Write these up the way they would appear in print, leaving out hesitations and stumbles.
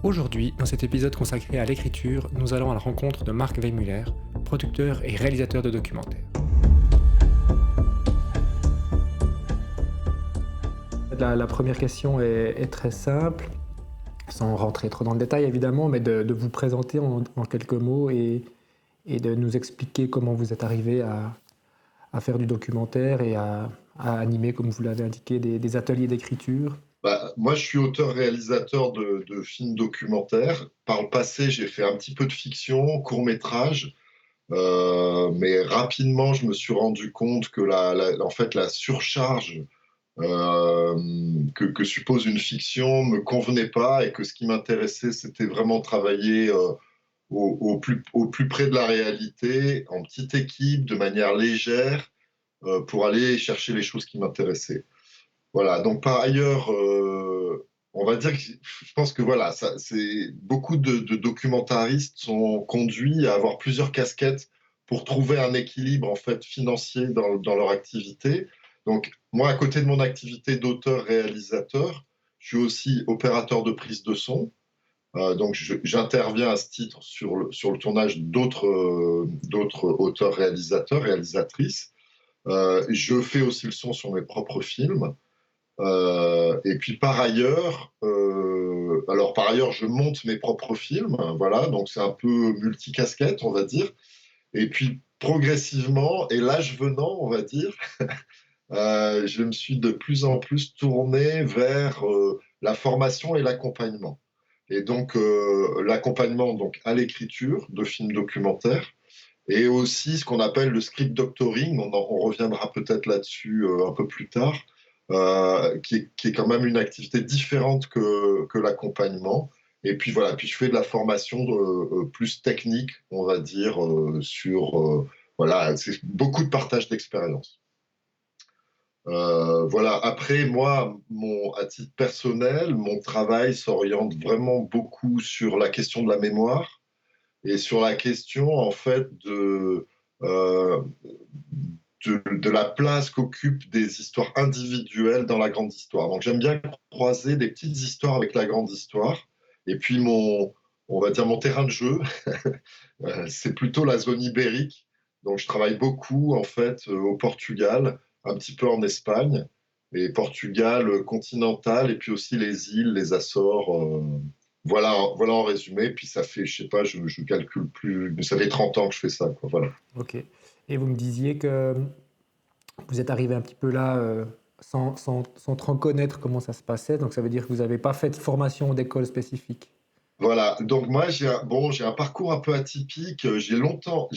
Aujourd'hui, dans cet épisode consacré à l'écriture, nous allons à la rencontre de Marc Weihmuller, producteur et réalisateur de documentaires. La première question est très simple, sans rentrer trop dans le détail évidemment, mais de vous présenter en quelques mots et de nous expliquer comment vous êtes arrivé à faire du documentaire et à animer, comme vous l'avez indiqué, des ateliers d'écriture. Moi, je suis auteur-réalisateur de films documentaires. Par le passé, j'ai fait un petit peu de fiction, court-métrage, mais rapidement, je me suis rendu compte que en fait, la surcharge que suppose une fiction me convenait pas et que ce qui m'intéressait, c'était vraiment travailler au plus près de la réalité, en petite équipe, de manière légère, pour aller chercher les choses qui m'intéressaient. Voilà, donc par ailleurs, on va dire que je pense que voilà, beaucoup de documentaristes sont conduits à avoir plusieurs casquettes pour trouver un équilibre en fait financier dans leur activité. Donc moi, à côté de mon activité d'auteur-réalisateur, je suis aussi opérateur de prise de son. Donc j'interviens à ce titre sur le tournage d'autres auteurs-réalisateurs, réalisatrices. Je fais aussi le son sur mes propres films. Et puis par ailleurs, je monte mes propres films, voilà, donc c'est un peu multicasquette, on va dire. Et puis progressivement, et l'âge venant, on va dire, je me suis de plus en plus tourné vers la formation et l'accompagnement. Et donc l'accompagnement donc à l'écriture de films documentaires et aussi ce qu'on appelle le script doctoring. On reviendra peut-être là-dessus un peu plus tard. Qui est quand même une activité différente que l'accompagnement. Et puis voilà, puis je fais de la formation plus technique, on va dire, voilà, c'est beaucoup de partage d'expérience. Voilà, après, moi, à titre personnel, mon travail s'oriente vraiment beaucoup sur la question de la mémoire et sur la question, en fait, euh, de la place qu'occupent des histoires individuelles dans la grande histoire. Donc j'aime bien croiser des petites histoires avec la grande histoire. Et puis on va dire mon terrain de jeu, c'est plutôt la zone ibérique. Donc je travaille beaucoup en fait au Portugal, un petit peu en Espagne, et Portugal continental, et puis aussi les îles, les Açores. Voilà en résumé. Puis ça fait, je sais pas, je calcule plus, mais ça fait 30 ans que je fais ça, quoi. Voilà. Ok. Et vous me disiez que vous êtes arrivé un petit peu là sans trop connaître comment ça se passait, donc ça veut dire que vous n'avez pas fait de formation d'école spécifique. Voilà, donc moi j'ai un parcours un peu atypique. J'ai longtemps,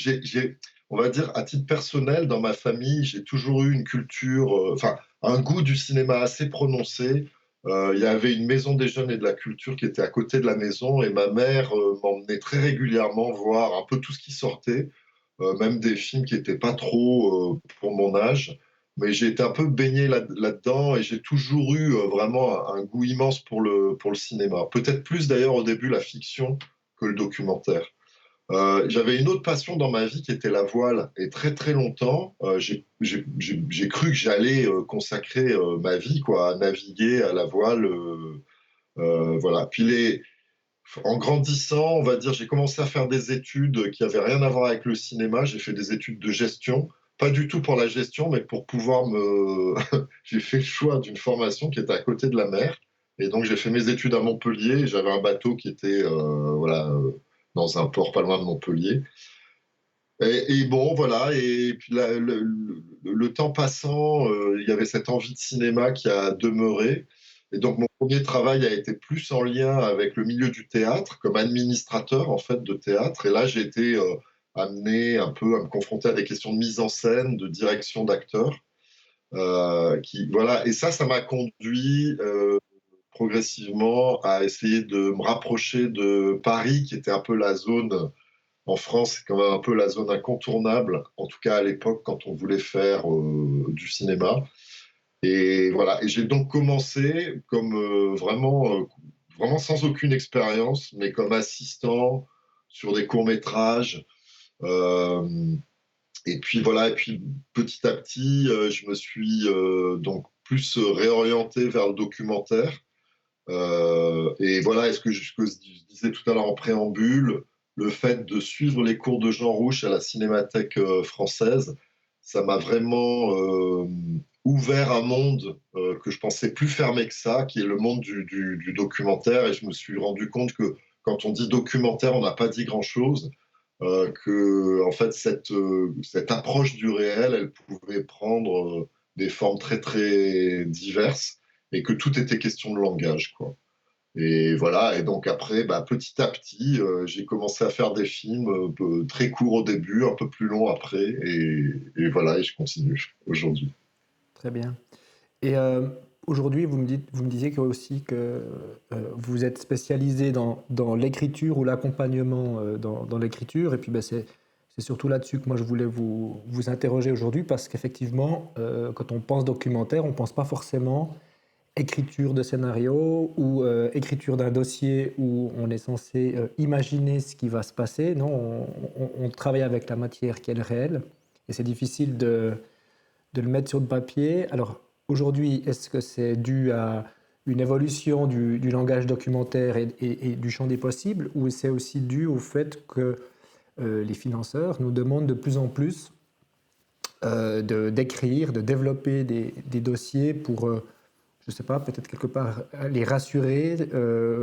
on va dire à titre personnel, dans ma famille, j'ai toujours eu une culture, enfin un goût du cinéma assez prononcé. Il y avait une maison des jeunes et de la culture qui était à côté de la maison et ma mère m'emmenait très régulièrement voir un peu tout ce qui sortait, même des films qui n'étaient pas trop pour mon âge. Mais j'ai été un peu baigné là-dedans et j'ai toujours eu vraiment un goût immense pour le cinéma. Peut-être plus d'ailleurs au début la fiction que le documentaire. J'avais une autre passion dans ma vie qui était la voile. Et très très longtemps, j'ai cru que j'allais consacrer ma vie quoi, à naviguer à la voile. Voilà. En grandissant, on va dire, j'ai commencé à faire des études qui n'avaient rien à voir avec le cinéma. J'ai fait des études de gestion, pas du tout pour la gestion, mais pour pouvoir me. J'ai fait le choix d'une formation qui était à côté de la mer. Et donc, j'ai fait mes études à Montpellier. J'avais un bateau qui était voilà, dans un port pas loin de Montpellier. Et bon, voilà. Et puis, le temps passant, il y avait cette envie de cinéma qui a demeuré. Et donc, mon premier travail a été plus en lien avec le milieu du théâtre, comme administrateur, en fait, de théâtre. Et là, j'ai été amené un peu à me confronter à des questions de mise en scène, de direction d'acteurs. Voilà. Et ça m'a conduit progressivement à essayer de me rapprocher de Paris, qui était un peu la zone, en France, c'est quand même un peu la zone incontournable, en tout cas à l'époque, quand on voulait faire du cinéma. Et voilà, et j'ai donc commencé comme vraiment sans aucune expérience, mais comme assistant sur des courts-métrages. Euh, et puis voilà, et puis petit à petit, je me suis donc plus réorienté vers le documentaire. Et voilà, ce que je disais tout à l'heure en préambule, le fait de suivre les cours de Jean Rouch à la Cinémathèque française, ça m'a vraiment ouvert un monde que je pensais plus fermé que ça, qui est le monde du documentaire. Et je me suis rendu compte que quand on dit documentaire, on n'a pas dit grand-chose. Que en fait cette approche du réel, elle pouvait prendre des formes très très diverses et que tout était question de langage, quoi. Et voilà, et donc après, bah, petit à petit, j'ai commencé à faire des films très courts au début, un peu plus longs après, et voilà, et je continue aujourd'hui. Très bien. Et aujourd'hui, vous me disiez que aussi que vous êtes spécialisé dans l'écriture ou l'accompagnement dans l'écriture. Et puis ben, c'est surtout là-dessus que moi je voulais vous interroger aujourd'hui parce qu'effectivement, quand on pense documentaire, on ne pense pas forcément écriture de scénario ou écriture d'un dossier où on est censé imaginer ce qui va se passer. Non, on travaille avec la matière qui est le réel. Et c'est difficile de le mettre sur le papier. Alors aujourd'hui, est-ce que c'est dû à une évolution du langage documentaire et du champ des possibles, ou c'est aussi dû au fait que les financeurs nous demandent de plus en plus d'écrire, de développer des dossiers pour, je ne sais pas, peut-être quelque part les rassurer,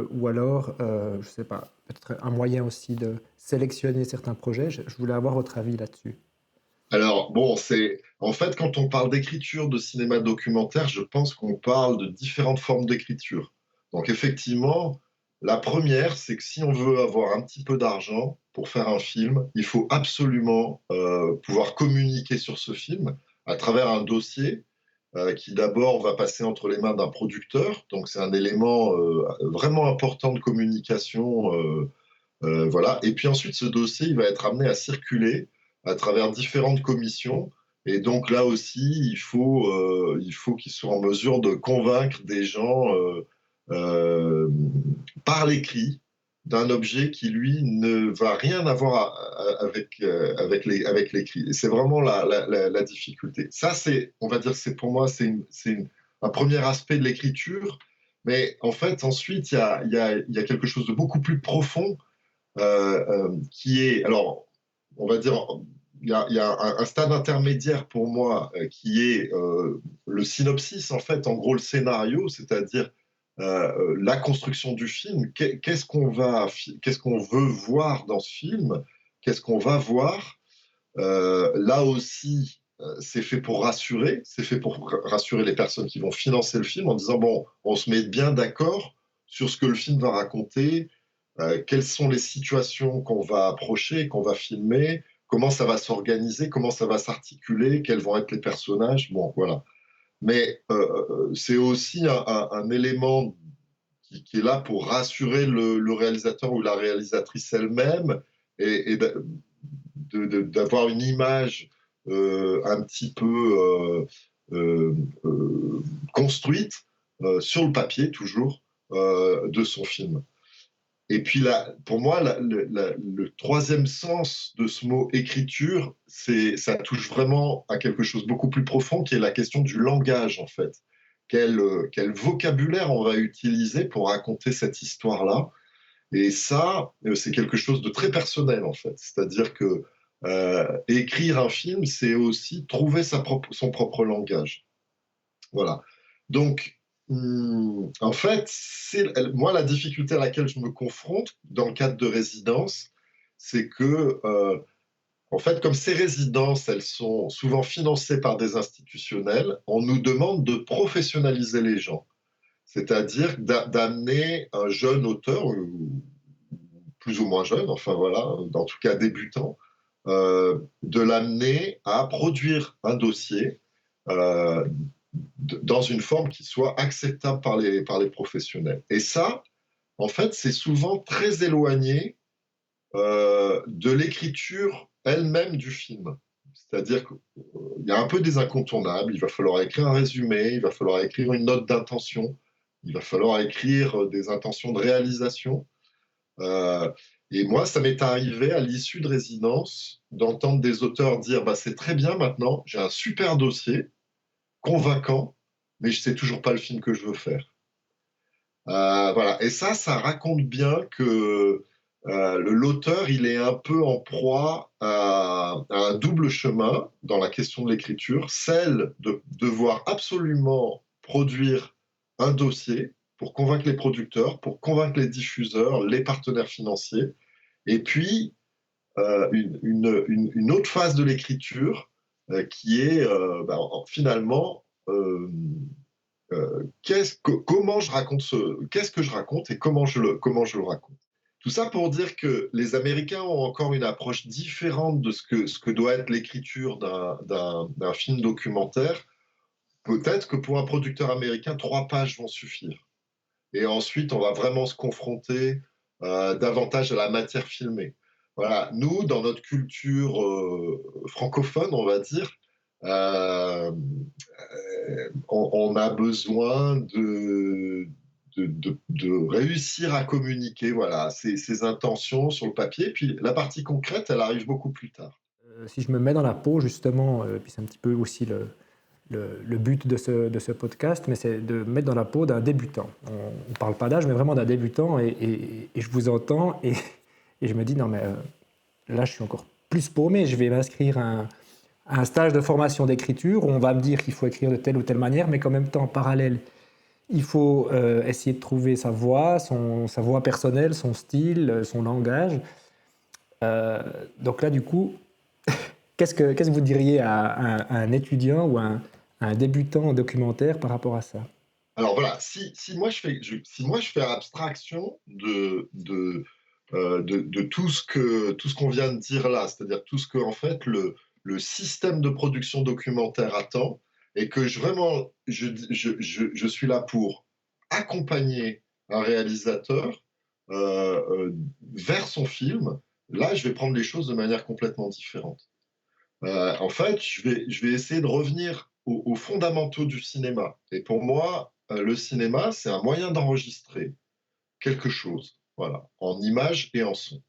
ou alors, je ne sais pas, peut-être un moyen aussi de sélectionner certains projets. Je voulais avoir votre avis là-dessus. Alors, bon, c'est en fait, quand on parle d'écriture de cinéma documentaire, je pense qu'on parle de différentes formes d'écriture. Donc, effectivement, la première, c'est que si on veut avoir un petit peu d'argent pour faire un film, il faut absolument pouvoir communiquer sur ce film à travers un dossier qui d'abord va passer entre les mains d'un producteur. Donc, c'est un élément vraiment important de communication. Voilà. Et puis ensuite, ce dossier, il va être amené à circuler à travers différentes commissions. Et donc là aussi, il faut qu'ils soient en mesure de convaincre des gens euh, par l'écrit d'un objet qui, lui, ne va rien avoir avec l'écrit. Et c'est vraiment la difficulté. Ça, c'est, on va dire, c'est pour moi, un premier aspect de l'écriture. Mais en fait, ensuite, il y a quelque chose de beaucoup plus profond qui est, alors, on va dire, il y a un stade intermédiaire pour moi qui est le synopsis, en fait, en gros le scénario, c'est-à-dire la construction du film. Qu'est-ce qu'on veut voir dans ce film? Qu'est-ce qu'on va voir? Là aussi, c'est fait pour rassurer, c'est fait pour rassurer les personnes qui vont financer le film en disant, bon, on se met bien d'accord sur ce que le film va raconter, quelles sont les situations qu'on va approcher, qu'on va filmer, comment ça va s'organiser, comment ça va s'articuler, quels vont être les personnages. Bon, voilà. Mais c'est aussi un élément qui est là pour rassurer le réalisateur ou la réalisatrice elle-même et d'avoir une image un petit peu construite sur le papier toujours de son film. Et puis là, pour moi, le troisième sens de ce mot écriture, ça touche vraiment à quelque chose de beaucoup plus profond, qui est la question du langage, en fait. Quel vocabulaire on va utiliser pour raconter cette histoire-là. Et ça, c'est quelque chose de très personnel, en fait. C'est-à-dire que écrire un film, c'est aussi trouver son propre langage. Voilà. Donc, en fait, moi, la difficulté à laquelle je me confronte dans le cadre de résidences, c'est que, en fait, comme ces résidences, elles sont souvent financées par des institutionnels, on nous demande de professionnaliser les gens. C'est-à-dire d'amener un jeune auteur, ou plus ou moins jeune, enfin voilà, en tout cas débutant, de l'amener à produire un dossier euh, dans une forme qui soit acceptable par les professionnels. Et ça, en fait, c'est souvent très éloigné de l'écriture elle-même du film. C'est-à-dire qu'il y a un peu des incontournables. Il va falloir écrire un résumé, il va falloir écrire une note d'intention, il va falloir écrire des intentions de réalisation. Euh, et moi, ça m'est arrivé à l'issue de résidence d'entendre des auteurs dire bah, c'est très bien maintenant, j'ai un super dossier, convaincant, mais je sais toujours pas le film que je veux faire. Voilà. Et ça raconte bien que l'auteur, il est un peu en proie à un double chemin dans la question de l'écriture, celle de devoir absolument produire un dossier pour convaincre les producteurs, pour convaincre les diffuseurs, les partenaires financiers, et puis une autre phase de l'écriture qui est finalement comment je raconte qu'est-ce que je raconte et comment je le raconte. Tout ça pour dire que les Américains ont encore une approche différente de ce que doit être l'écriture d'un film documentaire. Peut-être que pour un producteur américain, 3 pages vont suffire. Et ensuite, on va vraiment se confronter davantage à la matière filmée. Voilà, nous, dans notre culture francophone, on va dire, euh, on a besoin de réussir à communiquer voilà, ses intentions sur le papier. Puis la partie concrète, elle arrive beaucoup plus tard. Si je me mets dans la peau, justement, puis c'est un petit peu aussi le but de ce podcast, mais c'est de me mettre dans la peau d'un débutant. On ne parle pas d'âge, mais vraiment d'un débutant, et je vous entends, et je me dis, non, mais là, je suis encore plus paumé, je vais m'inscrire à un stage de formation d'écriture où on va me dire qu'il faut écrire de telle ou telle manière, mais qu'en même temps, en parallèle, il faut essayer de trouver sa voix, sa voix personnelle, son style, son langage. Donc là, du coup, qu'est-ce que vous diriez à un étudiant ou à un débutant en documentaire par rapport à ça? Alors voilà, si moi si moi je fais abstraction de tout ce qu'on vient de dire là, c'est-à-dire tout ce que en fait le système de production documentaire attend, et que vraiment je suis là pour accompagner un réalisateur vers son film. Là, je vais prendre les choses de manière complètement différente. En fait, je vais essayer de revenir aux fondamentaux du cinéma. Et pour moi, le cinéma, c'est un moyen d'enregistrer quelque chose, voilà, en images et en son.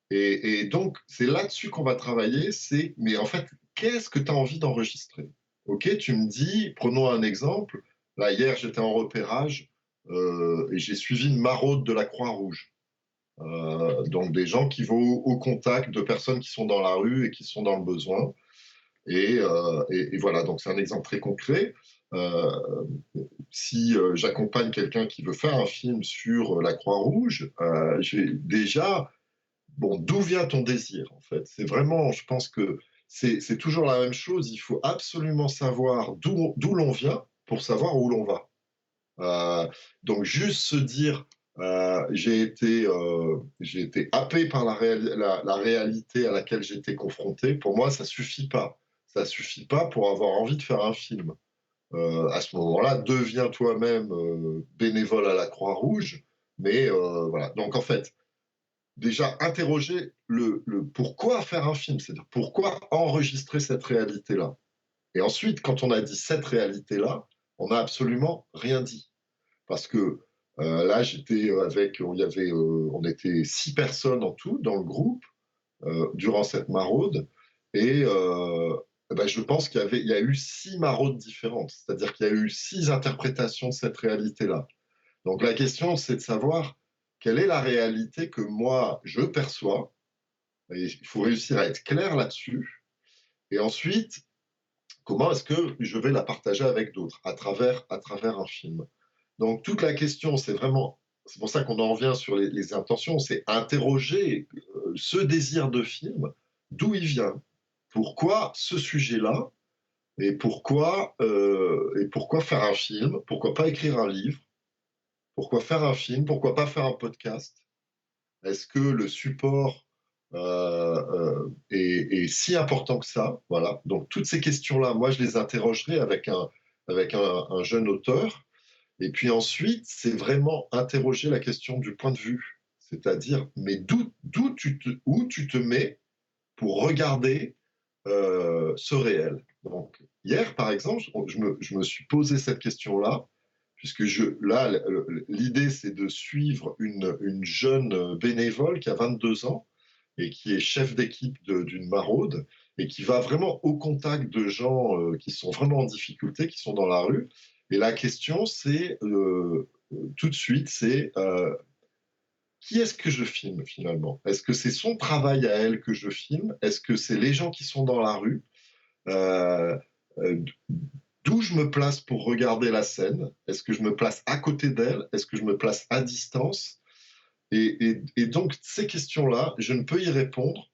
Et donc, c'est là-dessus qu'on va travailler. Mais en fait, qu'est-ce que tu as envie d'enregistrer? Ok, tu me dis, prenons un exemple. Là, hier, j'étais en repérage et j'ai suivi une maraude de la Croix-Rouge. Donc, des gens qui vont au contact de personnes qui sont dans la rue et qui sont dans le besoin. Et voilà, donc c'est un exemple très concret. Euh, si j'accompagne quelqu'un qui veut faire un film sur la Croix-Rouge, j'ai déjà, bon, d'où vient ton désir en fait? C'est vraiment, je pense que c'est toujours la même chose. Il faut absolument savoir d'où l'on vient pour savoir où l'on va. Donc juste se dire, j'ai été happé par la réalité à laquelle j'étais confronté, pour moi, ça suffit pas. Ça suffit pas pour avoir envie de faire un film. À ce moment-là, deviens toi-même bénévole à la Croix-Rouge. Mais voilà. Donc en fait, déjà interroger le pourquoi faire un film, c'est-à-dire pourquoi enregistrer cette réalité-là. Et ensuite, quand on a dit cette réalité-là, on n'a absolument rien dit. Parce que là, j'étais avec, on était 6 personnes en tout dans le groupe durant cette maraude, et ben, je pense il y a eu 6 maraudes différentes, c'est-à-dire qu'il y a eu 6 interprétations de cette réalité-là. Donc la question, c'est de savoir quelle est la réalité que moi je perçois, et il faut réussir à être clair là-dessus, et ensuite, comment est-ce que je vais la partager avec d'autres à travers un film. Donc toute la question, c'est pour ça qu'on en revient sur les intentions, c'est interroger ce désir de film, d'où il vient, pourquoi ce sujet-là, et pourquoi faire un film, pourquoi pas écrire un livre, pourquoi faire un film, pourquoi pas faire un podcast. Est-ce que le support est si important que ça? Voilà. Donc toutes ces questions-là, moi je les interrogerai avec un jeune auteur. Et puis ensuite, c'est vraiment interroger la question du point de vue. C'est-à-dire, mais où tu te mets pour regarder ce réel. Donc, hier, par exemple, je me suis posé cette question-là, puisque là, l'idée, c'est de suivre une jeune bénévole qui a 22 ans et qui est chef d'équipe d'une maraude et qui va vraiment au contact de gens qui sont vraiment en difficulté, qui sont dans la rue. Et la question, c'est tout de suite, c'est qui est-ce que je filme finalement? Est-ce que c'est son travail à elle que je filme? Est-ce que c'est les gens qui sont dans la rue? Euh, euh, D'où je me place pour regarder la scène? Est-ce que je me place à côté d'elle? Est-ce que je me place à distance? Et donc, ces questions-là, je ne peux y répondre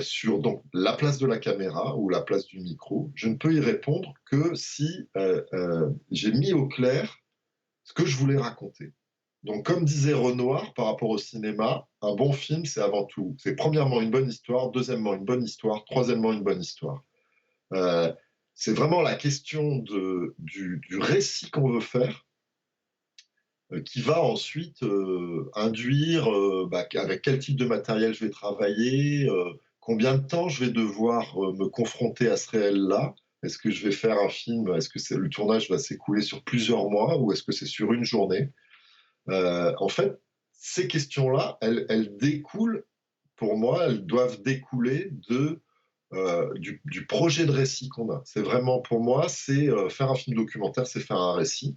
sur donc, la place de la caméra ou la place du micro. Je ne peux y répondre que si j'ai mis au clair ce que je voulais raconter. Donc, comme disait Renoir par rapport au cinéma, un bon film, c'est avant tout, c'est premièrement une bonne histoire, deuxièmement une bonne histoire, troisièmement une bonne histoire. Euh, c'est vraiment la question du récit qu'on veut faire qui va ensuite induire avec quel type de matériel je vais travailler, combien de temps je vais devoir me confronter à ce réel-là. Est-ce que je vais faire un film, est-ce que le tournage va s'écouler sur plusieurs mois ou est-ce que c'est sur une journée? En fait, ces questions-là, elles découlent, pour moi, elles doivent découler du projet de récit qu'on a. C'est vraiment, pour moi, c'est faire un film documentaire, c'est faire un récit.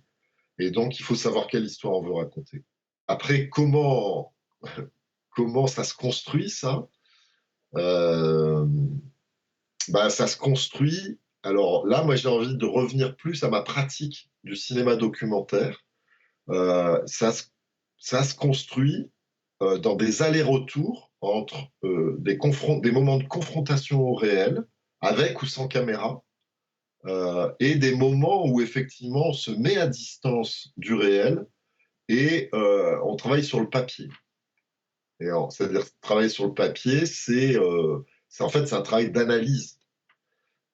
Et donc, il faut savoir quelle histoire on veut raconter. Après, comment ça se construit, ça euh, Ça se construit. Alors là, moi, j'ai envie de revenir plus à ma pratique du cinéma documentaire. Euh, ça, se, Ça se construit dans des allers-retours entre des moments de confrontation au réel, avec ou sans caméra, et des moments où effectivement on se met à distance du réel et on travaille sur le papier. C'est-à-dire travailler sur le papier, en fait c'est un travail d'analyse.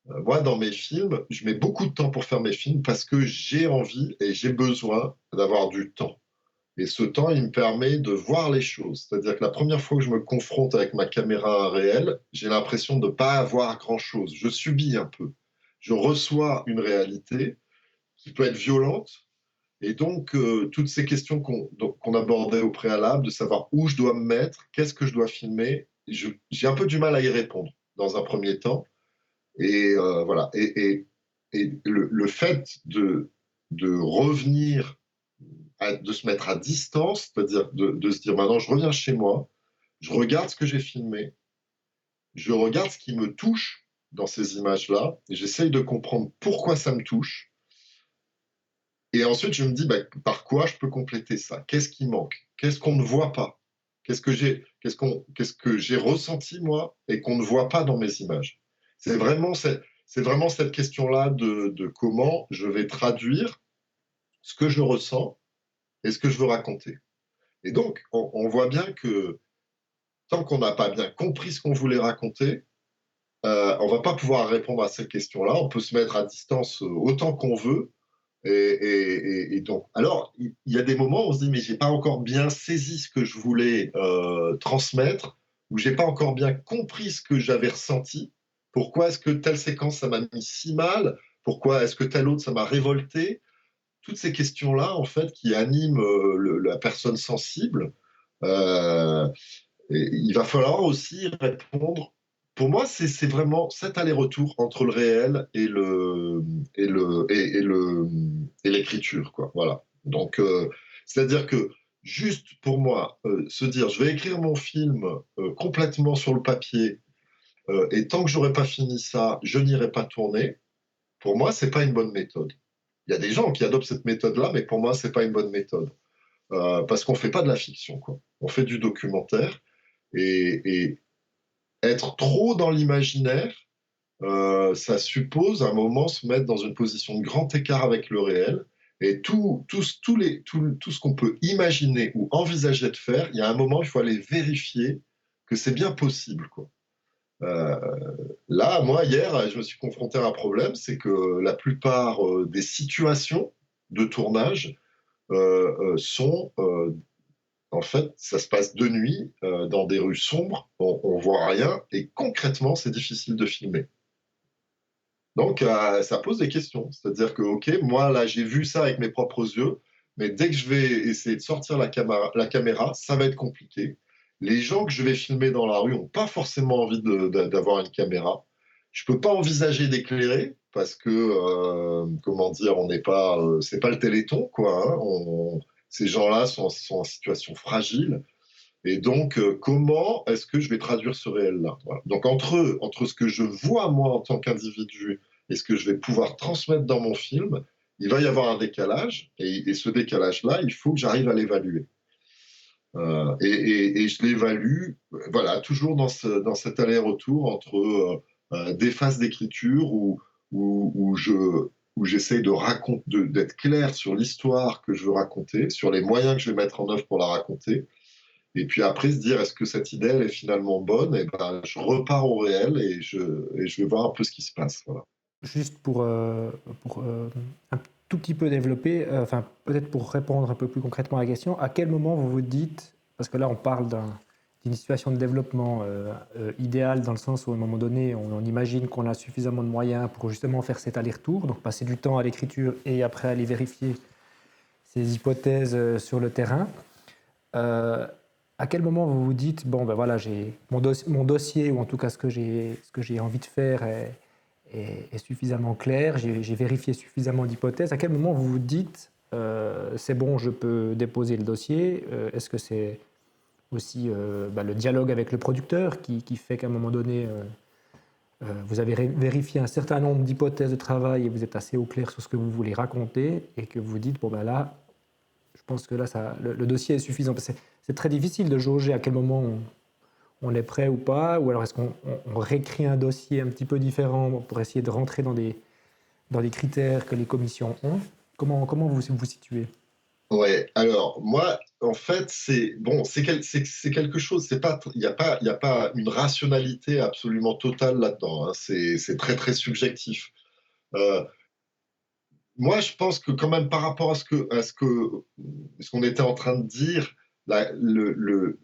Moi, dans mes films, je mets beaucoup de temps pour faire mes films parce que j'ai envie et j'ai besoin d'avoir du temps. Et ce temps, il me permet de voir les choses. C'est-à-dire que la première fois que je me confronte avec ma caméra à un réel, j'ai l'impression de ne pas avoir grand-chose. Je subis un peu. Je reçois une réalité qui peut être violente. Et donc, toutes ces questions qu'on abordait au préalable, de savoir où je dois me mettre, qu'est-ce que je dois filmer, j'ai un peu du mal à y répondre dans un premier temps. Et voilà. Et le fait de revenir, de se mettre à distance, c'est-à-dire de se dire maintenant, je reviens chez moi, je regarde ce que j'ai filmé, je regarde ce qui me touche dans ces images-là, et j'essaye de comprendre pourquoi ça me touche. Et ensuite, je me dis, par quoi je peux compléter ça? Qu'est-ce qui manque? Qu'est-ce qu'on ne voit pas? Qu'est-ce que j'ai ressenti, moi, et qu'on ne voit pas dans mes images? C'est vraiment cette question-là de comment je vais traduire ce que je ressens et ce que je veux raconter. Et donc, on voit bien que tant qu'on n'a pas bien compris ce qu'on voulait raconter, on ne va pas pouvoir répondre à ces questions-là. On peut se mettre à distance autant qu'on veut, et donc, alors, il y a des moments où on se dit, mais j'ai pas encore bien saisi ce que je voulais transmettre, ou j'ai pas encore bien compris ce que j'avais ressenti. Pourquoi est-ce que telle séquence, ça m'a mis si mal? Pourquoi est-ce que telle autre, ça m'a révolté? Toutes ces questions-là, en fait, qui animent la personne sensible, euh, et il va falloir aussi répondre. Pour moi, c'est vraiment cet aller-retour entre le réel et l'écriture, quoi. Voilà. Donc, c'est-à-dire que juste pour moi, se dire, je vais écrire mon film complètement sur le papier, et tant que j'aurai pas fini ça, je n'irai pas tourner. Pour moi, c'est pas une bonne méthode. Il y a des gens qui adoptent cette méthode-là, mais pour moi, c'est pas une bonne méthode. Parce qu'on fait pas de la fiction, quoi. On fait du documentaire. Et être trop dans l'imaginaire, ça suppose à un moment se mettre dans une position de grand écart avec le réel. Et tout ce qu'on peut imaginer ou envisager de faire, il y a un moment, il faut aller vérifier que c'est bien possible, quoi. Euh, Là, moi, hier, je me suis confronté à un problème, c'est que la plupart des situations de tournage sont en fait, ça se passe de nuit, dans des rues sombres, on voit rien, et concrètement, c'est difficile de filmer. Donc, ça pose des questions. C'est-à-dire que, OK, moi, là, j'ai vu ça avec mes propres yeux, mais dès que je vais essayer de sortir la caméra, ça va être compliqué. Les gens que je vais filmer dans la rue n'ont pas forcément envie d'avoir une caméra. Je ne peux pas envisager d'éclairer parce que, comment dire, on n'est pas, c'est pas le Téléthon, quoi. Hein. Ces gens-là sont en situation fragile. Et donc, comment est-ce que je vais traduire ce réel-là? Voilà. Donc, entre ce que je vois, moi, en tant qu'individu, et ce que je vais pouvoir transmettre dans mon film, il va y avoir un décalage. Et ce décalage-là, il faut que j'arrive à l'évaluer. Et je l'évalue, voilà, toujours dans cet aller-retour entre des phases d'écriture où j'essaye d'être clair sur l'histoire que je veux raconter, sur les moyens que je vais mettre en œuvre pour la raconter. Et puis après, se dire, est-ce que cette idée, elle est finalement bonne? Et ben, je repars au réel et je vais voir un peu ce qui se passe. Voilà. Juste pour un tout petit peu développer, enfin peut-être pour répondre un peu plus concrètement à la question, à quel moment vous vous dites, parce que là on parle d'une situation de développement idéale dans le sens où à un moment donné on imagine qu'on a suffisamment de moyens pour justement faire cet aller-retour, donc passer du temps à l'écriture et après aller vérifier ces hypothèses sur le terrain. Euh, à quel moment vous vous dites, bon ben voilà, j'ai mon dossier, ou en tout cas ce que j'ai envie de faire est suffisamment clair, j'ai vérifié suffisamment d'hypothèses. À quel moment vous vous dites, c'est bon, je peux déposer le dossier? Est-ce que c'est aussi le dialogue avec le producteur qui fait qu'à un moment donné, vous avez vérifié un certain nombre d'hypothèses de travail et vous êtes assez au clair sur ce que vous voulez raconter et que vous dites, bon ben là, je pense que là, le dossier est suffisant. C'est très difficile de jauger à quel moment on est prêt ou pas, ou alors est-ce qu'on réécrit un dossier un petit peu différent pour essayer de rentrer dans des critères que les commissions ont. Comment vous vous situez? Ouais, alors moi, en fait, c'est quelque chose. Il y a pas une rationalité absolument totale là-dedans. Hein. C'est très très subjectif. Euh, Moi, je pense que quand même par rapport ce qu'on était en train de dire,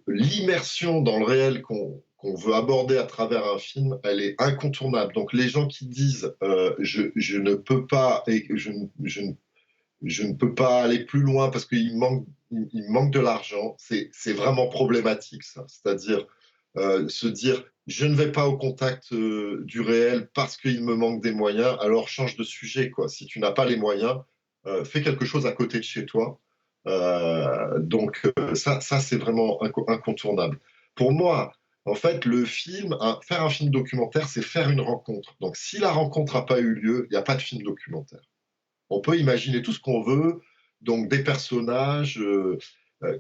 l'immersion dans le réel qu'on veut aborder à travers un film, elle est incontournable. Donc les gens qui disent je ne peux pas et je ne peux pas aller plus loin parce il manque de l'argent, c'est vraiment problématique ça. C'est-à-dire se dire je ne vais pas au contact du réel parce qu'il me manque des moyens, alors change de sujet, quoi. Si tu n'as pas les moyens, fais quelque chose à côté de chez toi. Ça c'est vraiment incontournable. Pour moi, en fait, faire un film documentaire, c'est faire une rencontre. Donc si la rencontre n'a pas eu lieu, il n'y a pas de film documentaire. On peut imaginer tout ce qu'on veut, donc des personnages.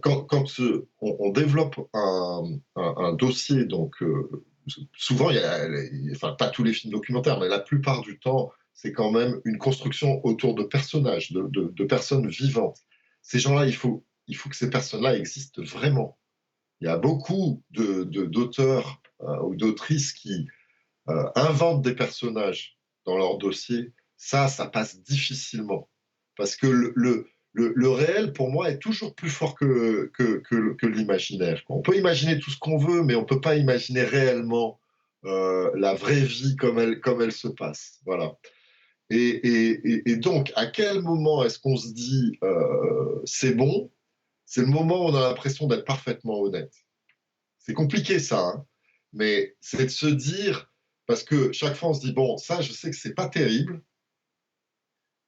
Quand on développe un dossier, donc souvent, enfin pas tous les films documentaires, mais la plupart du temps, c'est quand même une construction autour de personnages, de personnes vivantes. Ces gens-là, il faut que ces personnes-là existent vraiment. Il y a beaucoup d'auteurs ou d'autrices qui inventent des personnages dans leur dossier. Ça passe difficilement. Parce que le réel, pour moi, est toujours plus fort que l'imaginaire. On peut imaginer tout ce qu'on veut, mais on ne peut pas imaginer réellement la vraie vie comme elle se passe. Voilà. Et donc, à quel moment est-ce qu'on se dit c'est bon? C'est le moment où on a l'impression d'être parfaitement honnête. C'est compliqué ça, hein, mais c'est de se dire, parce que chaque fois on se dit, bon, ça je sais que c'est pas terrible,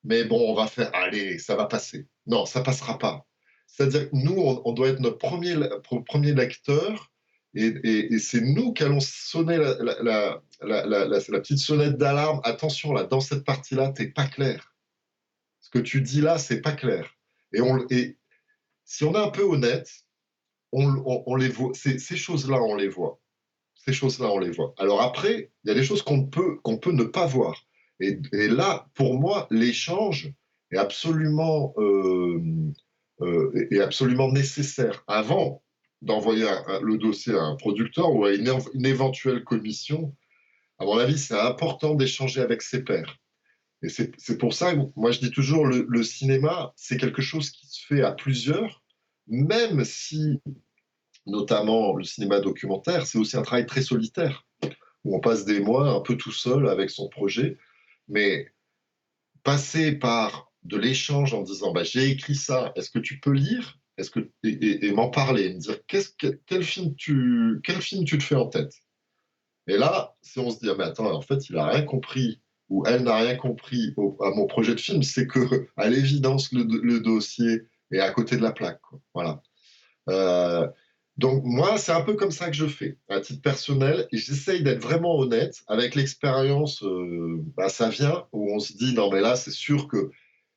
mais bon, on va faire, allez, ça va passer. Non, ça passera pas. C'est-à-dire que nous, on doit être notre premier lecteur et c'est nous qui allons sonner la petite sonnette d'alarme. Attention, là, dans cette partie-là, t'es pas clair. Ce que tu dis là, c'est pas clair. Et si on est un peu honnête, on les voit, ces choses-là, on les voit. Ces choses-là, on les voit. Alors après, il y a des choses qu'on peut ne pas voir. Et là, pour moi, l'échange est est absolument nécessaire. Avant d'envoyer le dossier à un producteur ou à une éventuelle commission, à mon avis, c'est important d'échanger avec ses pairs. Et c'est pour ça que moi, je dis toujours, le cinéma, c'est quelque chose qui se fait à plusieurs, même si notamment le cinéma documentaire, c'est aussi un travail très solitaire, où on passe des mois un peu tout seul avec son projet, mais passer par de l'échange en disant bah, j'ai écrit ça, est-ce que tu peux lire et m'en parler, me dire quel film tu te fais en tête. Et là, si on se dit ah, mais attends, en fait, il a rien compris, où elle n'a rien compris à mon projet de film, c'est que, à l'évidence, le dossier est à côté de la plaque, quoi. Voilà. Euh, donc moi, c'est un peu comme ça que je fais, à titre personnel, et j'essaye d'être vraiment honnête. Avec l'expérience, bah, ça vient, où on se dit, non mais là, c'est sûr que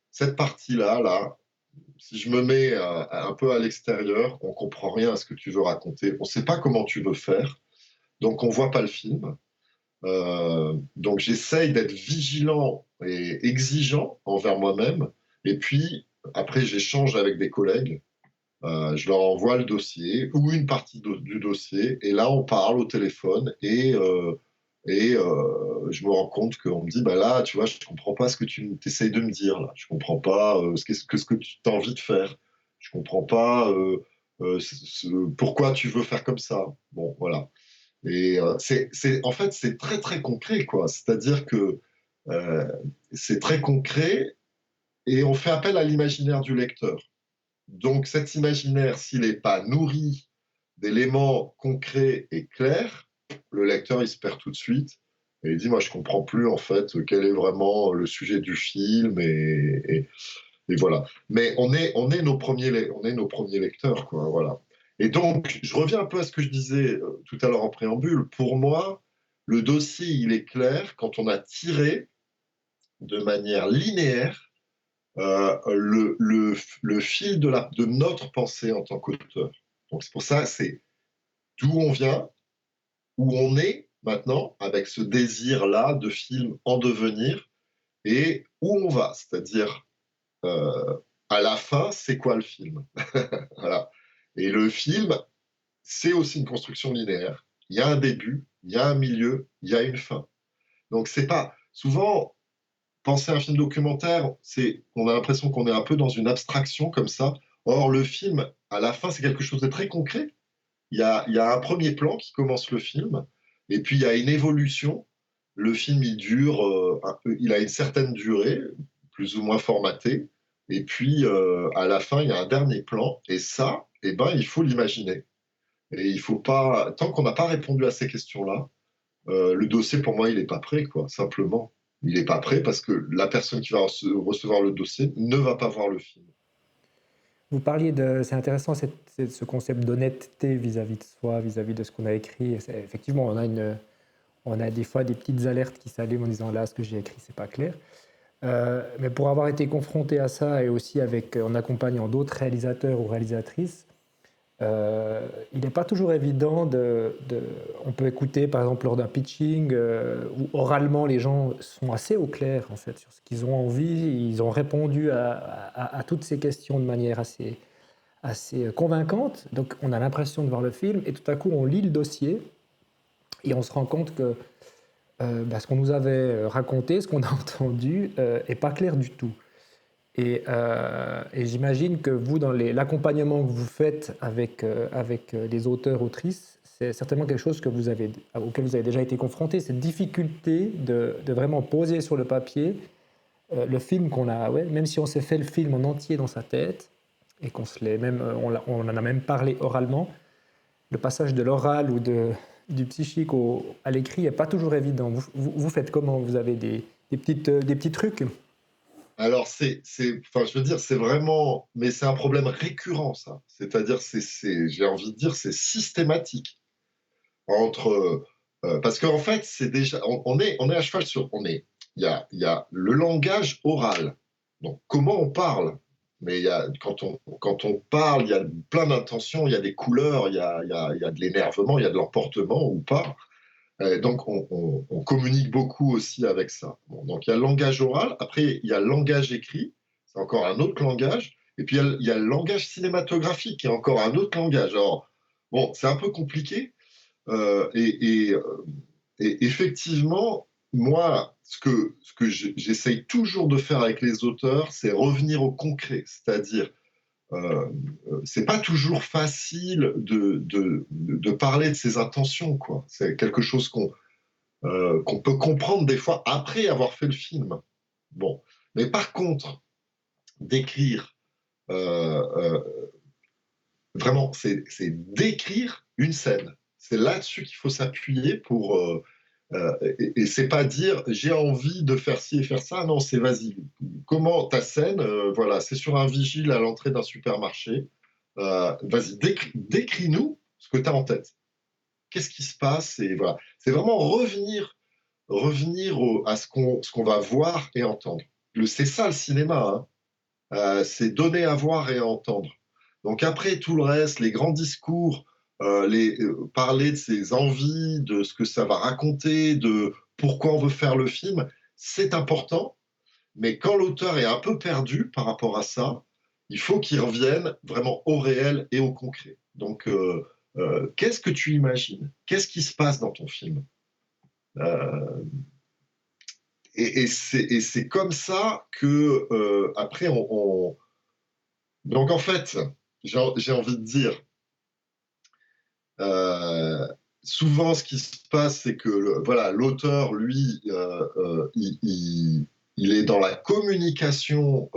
cette partie-là, là, si je me mets un peu à l'extérieur, on comprend rien à ce que tu veux raconter, on ne sait pas comment tu veux faire, donc on voit pas le film. Donc j'essaye d'être vigilant et exigeant envers moi-même, et puis après j'échange avec des collègues. Je leur envoie le dossier ou une partie du dossier, et là on parle au téléphone, et je me rends compte qu'on me dit, bah là, tu vois, je comprends pas ce que tu essayes de me dire là. Je comprends pas ce que tu as envie de faire. Je comprends pas pourquoi tu veux faire comme ça. Bon, voilà. Et en fait, c'est très très concret, quoi. C'est-à-dire que euh, c'est très concret, et on fait appel à l'imaginaire du lecteur. Donc cet imaginaire, s'il n'est pas nourri d'éléments concrets et clairs, le lecteur, il se perd tout de suite. Et il dit, moi, je ne comprends plus, en fait, quel est vraiment le sujet du film. Et voilà. Mais on est nos premiers lecteurs, quoi. Voilà. Et donc, je reviens un peu à ce que je disais tout à l'heure en préambule. Pour moi, le dossier, il est clair quand on a tiré de manière linéaire le fil de notre pensée en tant qu'auteur. Donc c'est pour ça, c'est d'où on vient, où on est maintenant, avec ce désir-là de film en devenir, et où on va, c'est-à-dire à la fin, c'est quoi le film. Voilà. Et le film, c'est aussi une construction linéaire. Il y a un début, il y a un milieu, il y a une fin. Donc c'est pas souvent penser à un film documentaire, on a l'impression qu'on est un peu dans une abstraction comme ça. Or, le film, à la fin, c'est quelque chose de très concret. Il y a un premier plan qui commence le film, et puis il y a une évolution. Le film, il dure, il a une certaine durée, plus ou moins formatée, et puis à la fin, il y a un dernier plan, et ça, eh ben, il faut l'imaginer. Et il faut pas, tant qu'on n'a pas répondu à ces questions-là, le dossier, pour moi, il n'est pas prêt, quoi, simplement. Il n'est pas prêt parce que la personne qui va recevoir le dossier ne va pas voir le film. Vous parliez de, c'est intéressant ce concept d'honnêteté vis-à-vis de soi, vis-à-vis de ce qu'on a écrit. Effectivement, on a des fois des petites alertes qui s'allument en disant là, ce que j'ai écrit, c'est pas clair. Mais pour avoir été confronté à ça et aussi en accompagnant d'autres réalisateurs ou réalisatrices, il n'est pas toujours évident on peut écouter par exemple lors d'un pitching où oralement les gens sont assez au clair en fait sur ce qu'ils ont envie, ils ont répondu à toutes ces questions de manière assez convaincante, donc on a l'impression de voir le film et tout à coup on lit le dossier et on se rend compte que ce qu'on nous avait raconté, ce qu'on a entendu est pas clair du tout. Et j'imagine que vous, dans l'accompagnement que vous faites avec les auteurs, autrices, c'est certainement quelque chose auquel vous avez déjà été confronté, cette difficulté de vraiment poser sur le papier le film qu'on a, ouais, même si on s'est fait le film en entier dans sa tête, et on en a même parlé oralement, le passage de l'oral ou du psychique à l'écrit n'est pas toujours évident. Vous faites comment? Vous avez des petits trucs? Alors, enfin, je veux dire, c'est vraiment, mais c'est un problème récurrent, ça. C'est-à-dire, j'ai envie de dire, c'est systématique parce qu'en fait, c'est déjà, on est à cheval sur, il y a le langage oral. Donc, comment on parle? Mais quand on parle, il y a plein d'intentions, il y a des couleurs, il y a de l'énervement, il y a de l'emportement ou pas. Donc, on communique beaucoup aussi avec ça. Bon, donc, il y a le langage oral. Après, il y a le langage écrit. C'est encore un autre langage. Et puis, il y a le langage cinématographique, qui est encore un autre langage. Alors, bon, c'est un peu compliqué. Euh, et, et, euh, et effectivement, moi, ce que j'essaye toujours de faire avec les auteurs, c'est revenir au concret. C'est-à-dire, euh, c'est pas toujours facile de parler de ses intentions, quoi. C'est quelque chose qu'on peut comprendre des fois après avoir fait le film. Bon. Mais par contre, d'écrire, euh, euh, vraiment, c'est d'écrire une scène. C'est là-dessus qu'il faut s'appuyer Et c'est pas dire j'ai envie de faire ci et faire ça. Non, c'est vas-y. Comment ta scène, voilà, c'est sur un vigile à l'entrée d'un supermarché. Vas-y, décris-nous ce que tu as en tête. Qu'est-ce qui se passe? Et voilà, c'est vraiment revenir à ce qu'on va voir et entendre. C'est ça le cinéma, hein. C'est donner à voir et à entendre. Donc après tout le reste, les grands discours, parler de ses envies, de ce que ça va raconter, de pourquoi on veut faire le film, c'est important. Mais quand l'auteur est un peu perdu par rapport à ça, il faut qu'il revienne vraiment au réel et au concret. Donc, qu'est-ce que tu imagines? Qu'est-ce qui se passe dans ton film? Euh, et c'est comme ça que, après, Donc, en fait, j'ai envie de dire, euh, souvent, ce qui se passe, c'est que voilà, l'auteur, lui, il est dans la communication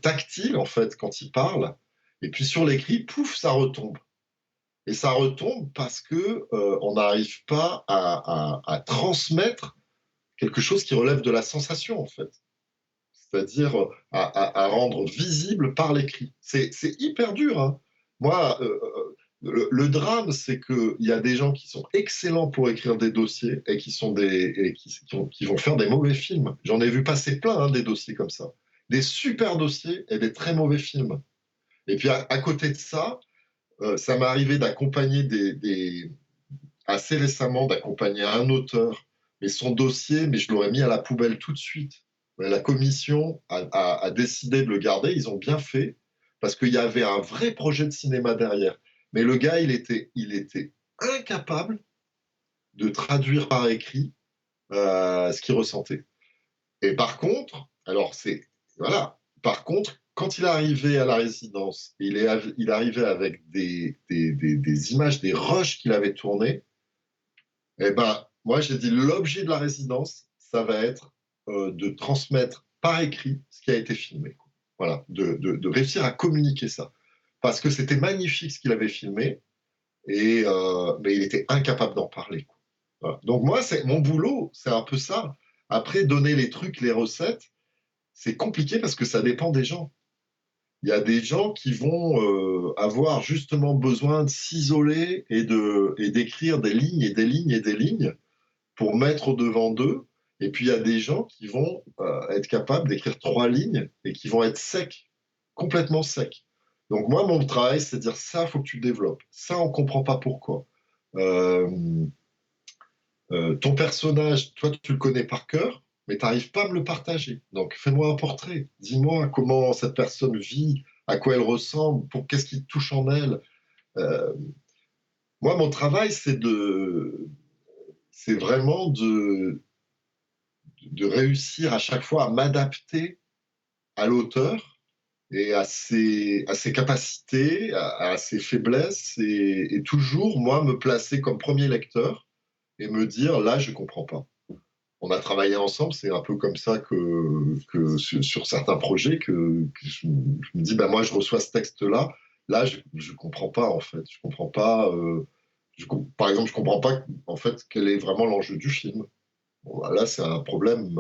tactile, en fait, quand il parle. Et puis sur l'écrit, pouf, ça retombe. Et ça retombe parce que on n'arrive pas à transmettre quelque chose qui relève de la sensation, en fait. C'est-à-dire à rendre visible par l'écrit. C'est hyper dur, hein. Moi, le drame, c'est qu'il y a des gens qui sont excellents pour écrire des dossiers et qui vont faire des mauvais films. J'en ai vu passer plein, hein, des dossiers comme ça. Des super dossiers et des très mauvais films. Et puis à côté de ça, ça m'est arrivé d'accompagner assez récemment, d'accompagner un auteur, mais son dossier, mais je l'aurais mis à la poubelle tout de suite. La commission a décidé de le garder, ils ont bien fait, parce qu'il y avait un vrai projet de cinéma derrière. Mais le gars, il était incapable de traduire par écrit ce qu'il ressentait. Et par contre, alors voilà, par contre, quand il est arrivé à la résidence, il arrivait avec des images, des rushs qu'il avait tournés. Eh ben, moi, j'ai dit l'objet de la résidence, ça va être de transmettre par écrit ce qui a été filmé. Voilà, de réussir à communiquer ça. Parce que c'était magnifique ce qu'il avait filmé, mais il était incapable d'en parler. Voilà. Donc moi, mon boulot, c'est un peu ça. Après, donner les trucs, les recettes, c'est compliqué parce que ça dépend des gens. Il y a des gens qui vont avoir justement besoin de s'isoler et d'écrire des lignes et des lignes et des lignes pour mettre au devant d'eux. Et puis il y a des gens qui vont être capables d'écrire 3 lignes et qui vont être secs, complètement secs. Donc moi, mon travail, c'est de dire ça, il faut que tu développes. Ça, on ne comprend pas pourquoi. Euh, Ton personnage, toi, tu le connais par cœur, mais tu n'arrives pas à me le partager. Donc fais-moi un portrait. Dis-moi comment cette personne vit, à quoi elle ressemble, qu'est-ce qui te touche en elle. Euh, Moi, mon travail, c'est vraiment de réussir à chaque fois à m'adapter à l'auteur et à ses capacités, à ses faiblesses, et toujours, moi, me placer comme premier lecteur et me dire, là, je ne comprends pas. On a travaillé ensemble, c'est un peu comme ça que sur certains projets, que je me dis, bah, moi, je reçois ce texte-là, là, je ne comprends pas, en fait. Je comprends pas, par exemple, je ne comprends pas, en fait, quel est vraiment l'enjeu du film. Bon, bah, là, c'est un problème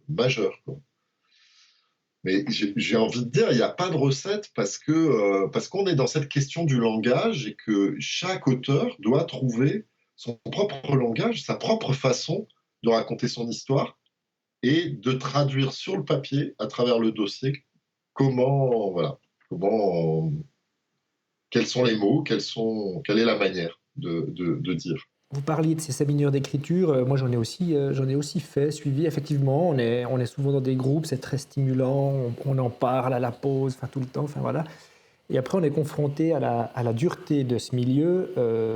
majeur, quoi. Mais j'ai envie de dire, il n'y a pas de recette parce qu'on est dans cette question du langage et que chaque auteur doit trouver son propre langage, sa propre façon de raconter son histoire et de traduire sur le papier, à travers le dossier, voilà, comment, quels sont les mots, quelle est la manière de dire. Vous parliez de ces séminaires d'écriture, moi j'en ai aussi fait, suivi, effectivement, on est souvent dans des groupes, c'est très stimulant, on en parle à la pause, enfin tout le temps, enfin voilà. Et après on est confronté à la dureté de ce milieu,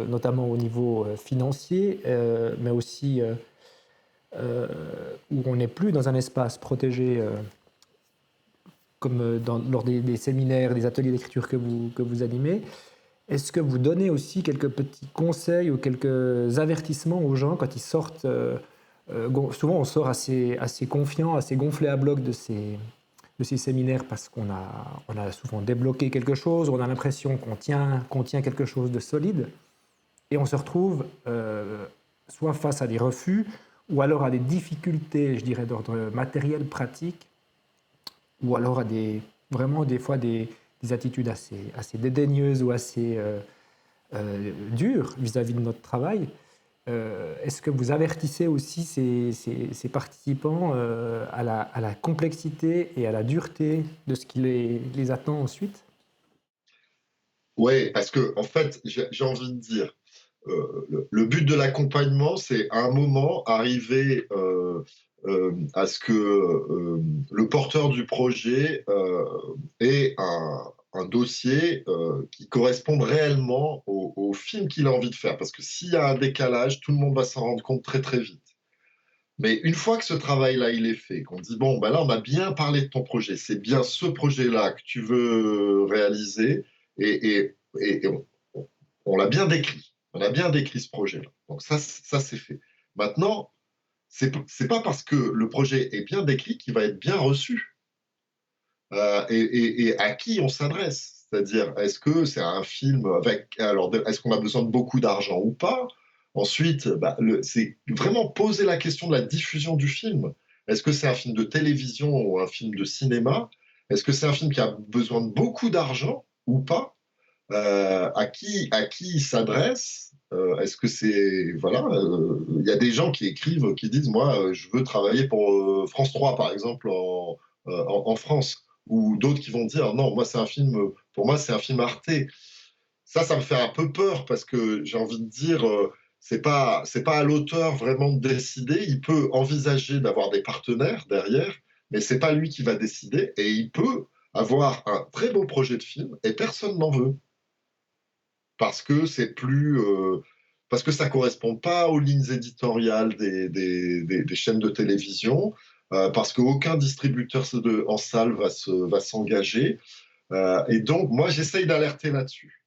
notamment au niveau financier, mais aussi où on n'est plus dans un espace protégé comme lors des séminaires, des ateliers d'écriture que vous animez. Est-ce que vous donnez aussi quelques petits conseils ou quelques avertissements aux gens quand ils sortent souvent on sort assez confiant, assez gonflé à bloc de ces séminaires parce on a souvent débloqué quelque chose, on a l'impression qu'on tient quelque chose de solide et on se retrouve soit face à des refus, ou alors à des difficultés, je dirais, d'ordre matériel, pratique, ou alors à vraiment des fois des attitudes assez dédaigneuses ou assez dures vis-à-vis de notre travail. Est-ce que vous avertissez aussi ces participants à la complexité et à la dureté de ce qui les attend ensuite? Ouais, parce que en fait, j'ai envie de dire, le but de l'accompagnement, c'est à un moment arriver à ce que le porteur du projet ait un dossier qui corresponde réellement au film qu'il a envie de faire. Parce que s'il y a un décalage, tout le monde va s'en rendre compte très très vite. Mais une fois que ce travail-là, il est fait, qu'on dit, bon, ben là, on a bien parlé de ton projet, c'est bien ce projet-là que tu veux réaliser, et on l'a bien décrit. On a bien décrit ce projet-là. Donc ça c'est fait. Maintenant, c'est pas parce que le projet est bien décrit qu'il va être bien reçu. Et à qui on s'adresse? C'est-à-dire, est-ce que c'est un film avec. Alors, est-ce qu'on a besoin de beaucoup d'argent ou pas? Ensuite, bah, c'est vraiment poser la question de la diffusion du film. Est-ce que c'est un film de télévision ou un film de cinéma? Est-ce que c'est un film qui a besoin de beaucoup d'argent ou pas? À qui il s'adresse? Est-ce que c'est. Voilà, il y a des gens qui écrivent, qui disent, moi, je veux travailler pour France 3, par exemple, en France. Ou d'autres qui vont dire, non, moi, c'est un film, pour moi, c'est un film Arte. Ça me fait un peu peur parce que j'ai envie de dire, c'est pas à l'auteur vraiment de décider. Il peut envisager d'avoir des partenaires derrière, mais c'est pas lui qui va décider. Et il peut avoir un très beau projet de film et personne n'en veut parce que c'est plus parce que ça correspond pas aux lignes éditoriales des chaînes de télévision, parce qu'aucun distributeur en salle va s'engager. Et donc, moi, j'essaye d'alerter là-dessus.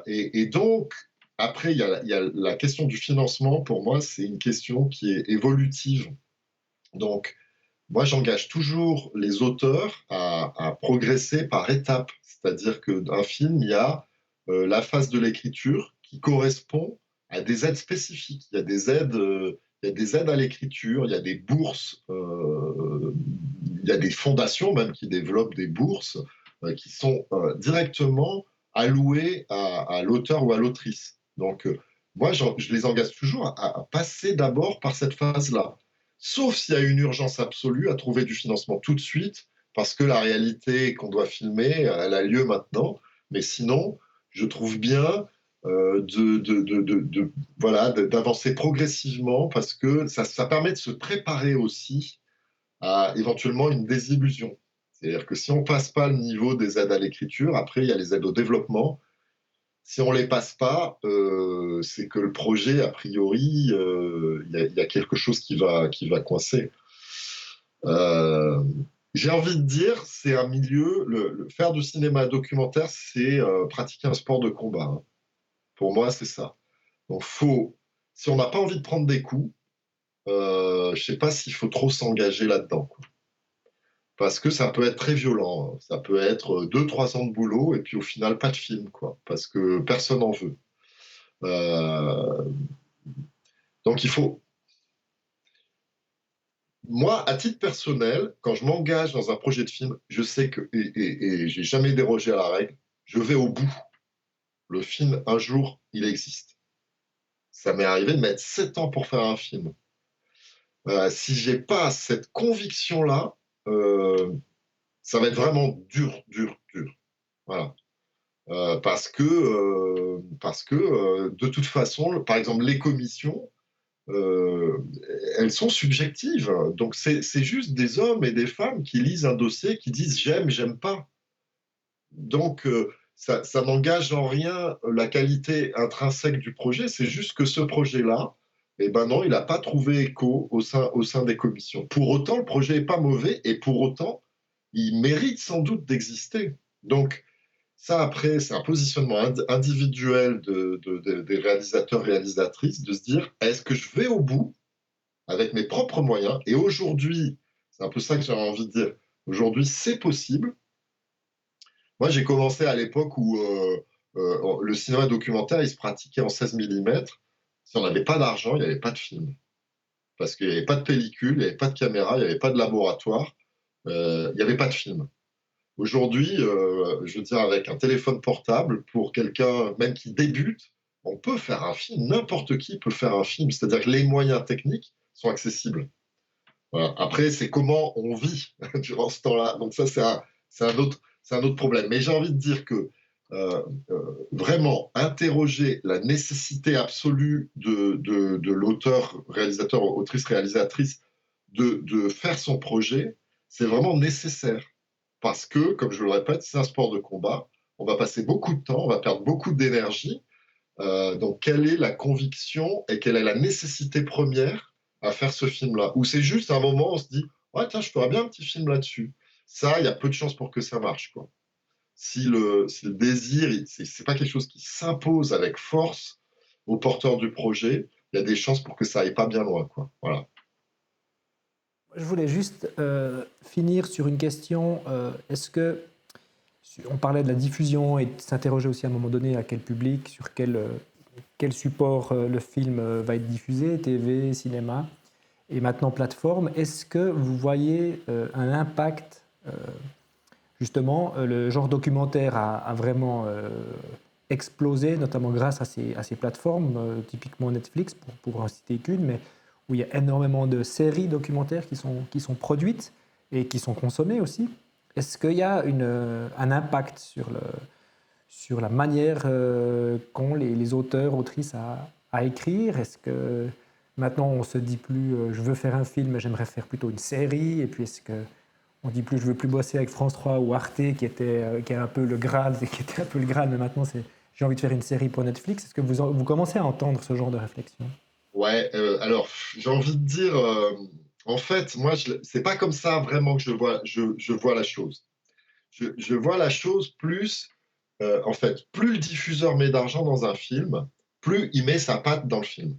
Et donc, après, il y a la question du financement. Pour moi, c'est une question qui est évolutive. Donc, moi, j'engage toujours les auteurs à progresser par étapes. C'est-à-dire qu'un film, il y a la phase de l'écriture qui correspond à des aides spécifiques. Il y a des aides à l'écriture, il y a des bourses, il y a des fondations même qui développent des bourses qui sont directement allouées à l'auteur ou à l'autrice. Donc, moi, je les engage toujours à passer d'abord par cette phase-là. Sauf s'il y a une urgence absolue à trouver du financement tout de suite, parce que la réalité qu'on doit filmer, elle a lieu maintenant. Mais sinon, je trouve bien voilà, d'avancer progressivement, parce que ça permet de se préparer aussi à éventuellement une désillusion. C'est-à-dire que si on ne passe pas le niveau des aides à l'écriture, après, il y a les aides au développement. Si on ne les passe pas, c'est que le projet, a priori, il y a quelque chose qui va coincer. Euh, j'ai envie de dire, c'est un milieu, faire du cinéma documentaire, c'est pratiquer un sport de combat, hein. Pour moi, c'est ça. Donc, si on n'a pas envie de prendre des coups, je ne sais pas s'il faut trop s'engager là-dedans, quoi. Parce que ça peut être très violent, hein. Ça peut être 2, 3 ans de boulot et puis au final, pas de film, quoi. Parce que personne n'en veut. Euh, donc, il faut. Moi, à titre personnel, quand je m'engage dans un projet de film, je sais que, et j'ai jamais dérogé à la règle, je vais au bout. Le film, un jour, il existe. Ça m'est arrivé de mettre 7 ans pour faire un film. Si j'ai pas cette conviction-là, euh, ça va être vraiment dur, dur, dur. Voilà. Parce que de toute façon, par exemple, les commissions, euh, elles sont subjectives. Donc, c'est juste des hommes et des femmes qui lisent un dossier, qui disent j'aime, j'aime pas. Donc, ça n'engage en rien la qualité intrinsèque du projet. C'est juste que ce projet-là, eh ben non, il n'a pas trouvé écho au sein des commissions. Pour autant, le projet n'est pas mauvais et pour autant, il mérite sans doute d'exister. Donc, ça, après, c'est un positionnement individuel des réalisateurs, réalisatrices, de se dire, est-ce que je vais au bout avec mes propres moyens? Et aujourd'hui, c'est un peu ça que j'avais envie de dire, aujourd'hui, c'est possible. Moi, j'ai commencé à l'époque où le cinéma documentaire, il se pratiquait en 16 mm. Si on n'avait pas d'argent, il n'y avait pas de film. Parce qu'il n'y avait pas de pellicule, il n'y avait pas de caméra, il n'y avait pas de laboratoire, il n'y avait pas de film. Aujourd'hui, je veux dire, avec un téléphone portable, pour quelqu'un même qui débute, on peut faire un film. N'importe qui peut faire un film. C'est-à-dire que les moyens techniques sont accessibles. Voilà. Après, c'est comment on vit durant ce temps-là. Donc ça, c'est un autre problème. Mais j'ai envie de dire que vraiment interroger la nécessité absolue de l'auteur, réalisateur, autrice, réalisatrice de faire son projet, c'est vraiment nécessaire. Parce que, comme je le répète, c'est un sport de combat. On va passer beaucoup de temps, on va perdre beaucoup d'énergie. Donc, quelle est la conviction et quelle est la nécessité première à faire ce film-là? Ou c'est juste un moment, on se dit, ouais, tiens, je ferais bien un petit film là-dessus. Ça, il y a peu de chances pour que ça marche, quoi. Si le désir, c'est pas quelque chose qui s'impose avec force au porteur du projet, il y a des chances pour que ça aille pas bien loin, quoi. Voilà. Je voulais juste finir sur une question. Est-ce que on parlait de la diffusion et de s'interroger aussi à un moment donné à quel public, sur quel support le film va être diffusé, TV, cinéma, et maintenant plateforme. Est-ce que vous voyez un impact, justement, le genre documentaire a vraiment explosé, notamment grâce à ces plateformes, typiquement Netflix, pour en citer qu'une, mais où il y a énormément de séries documentaires qui sont produites et qui sont consommées aussi. Est-ce qu'il y a un impact sur la manière qu'ont les auteurs, autrices à écrire? Est-ce que maintenant on se dit plus je veux faire un film, j'aimerais faire plutôt une série? Et puis est-ce que on dit plus je veux plus bosser avec France 3 ou Arte qui est un peu le Graal, qui était un peu le Graal, mais maintenant c'est j'ai envie de faire une série pour Netflix. Est-ce que vous commencez à entendre ce genre de réflexion? Ouais, alors j'ai envie de dire, en fait, moi, c'est pas comme ça vraiment que je vois la chose. Je vois la chose plus, en fait, plus le diffuseur met d'argent dans un film, plus il met sa patte dans le film